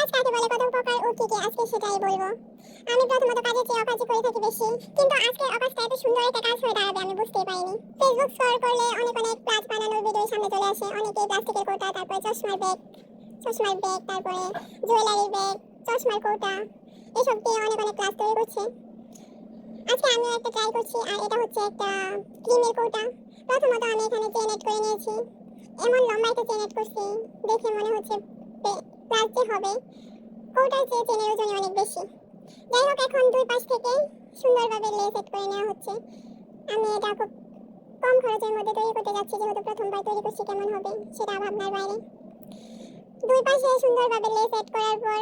কাজ কাকে বলে, কত প্রকার ও কি কি আজকে সেটাই বলবো। আমি প্রথমত কাজের চেয়ে অকাজই করে থাকি বেশি, কিন্তু আজকে অকাজটা এত সুন্দর একটা কাজ হয়ে দাঁড়াবে আমি বুঝতেই পারিনি। ফেসবুক স্ক্রল করলে অনেক অনেক প্লাস বানানোর ভিডিও সামনে চলে আসে। অনেকেই প্লাস্টিকের কৌটা, তারপরে চশমার ব্যাগ, তারপরে জুয়েলারির ব্যাগ, চশমার কৌটা, এসব দিয়ে অনেক অনেক ক্লাস তৈরি করছে। আজকে আমিও একটা ট্রাই করছি, আর এটা হচ্ছে একটা ক্রিমের কৌটা। প্রথমত আমি এখানে চেন এড করে নিয়েছি। এমন লম্বা একটা চেন এড করছি, দেখে মনে হচ্ছে প্লাস যে হবে, কৌটার চেয়ে চেনের ওজন অনেক বেশি। যাই হোক, এখন দুই পাশ থেকে সুন্দরভাবে লেস এড করে নেওয়া হচ্ছে। আমি এটা খুব কম খরচের মধ্যে তৈরি করতে যাচ্ছি, যেহেতু প্রথমবার তৈরি করছি, কেমন হবে সেটা ভাবনার বাইরে। দুই পাশে সুন্দরভাবে লেস এড করার পর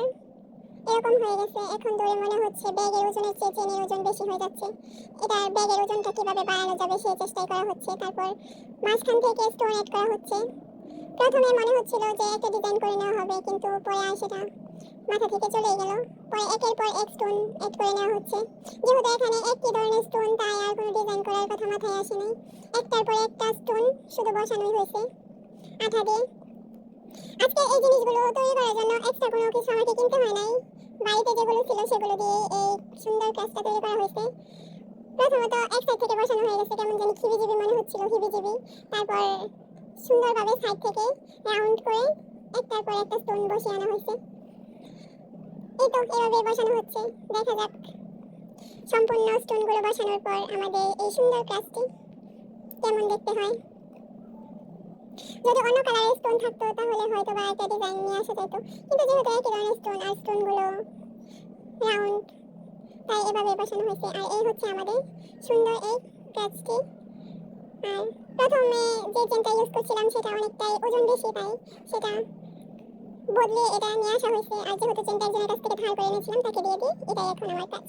এরকম হয়ে গেছে। এখন ধরে মনে হচ্ছে ব্যাগের ওজনের চেয়ে চেনের ওজন বেশি হয়ে যাচ্ছে। এটা ব্যাগের ওজনটা কিভাবে বাড়ানো যাবে সেই চেষ্টাই করা হচ্ছে। তারপর মাঝখান থেকে স্টোন এড করা হচ্ছে। প্রথমে মনে হচ্ছিল যে একটা ডিজাইন করে নেওয়া হবে, কিন্তু পরে আর সেটা মাথা থেকে চলে গেল। পরে একের পর এক স্টোন এড করে নেওয়া হচ্ছে। যেহেতু এখানে একই ধরনের স্টোন, তাই আর কোনো ডিজাইন করার কথা মাথায় আসেনি। একটার পর একটা স্টোন শুধু বসানোই হয়েছে আঠা দিয়ে। আজকে এই জিনিসগুলো তৈরি করার জন্য এক্সট্রা কোনো কিছু আমাকে কিনতে হয় নাই। বাড়িতে যেগুলো ছিল সেগুলো দিয়ে এই সুন্দর কাজটা তৈরি করা হয়েছে। প্রথমত এক সাইড থেকে বসানো হয়ে গেছে, কেমন জানি খিবিজিবি মনে হচ্ছিল, হিবিজিবি। তারপর সুন্দরভাবে সাইড থেকে রাউন্ড করে একটার পর একটা স্টোন বসিয়ে আনা হয়েছে। এই তো এভাবে বসানো হচ্ছে। দেখা যাক সম্পূর্ণ স্টোনগুলো বসানোর পর আমাদের এই সুন্দর কাজটি কেমন দেখতে হয়। যদি অন্য কালারের স্টোন থাকতো তাহলে হয়তো বা একটা ডিজাইন নিয়ে আসা যেত, কিন্তু যেহেতু একই ধরনের স্টোন আর স্টোনগুলো রাউন্ড, তাই এভাবে বসানো হয়েছে। আর এই হচ্ছে আমাদের সুন্দর এই কাজটি। আর প্রথমে যে চেনটা ইউজ করছিলাম সেটা অনেকটাই ওজন বেশি, তাই সেটা বদলে এটা নিয়ে আসা হয়েছে। আর যেহেতু চেনটা একজনের কাছ থেকে ধার করে এনেছিলাম, তাকে দিয়ে দিই। এটাই এখন আমার কাজ।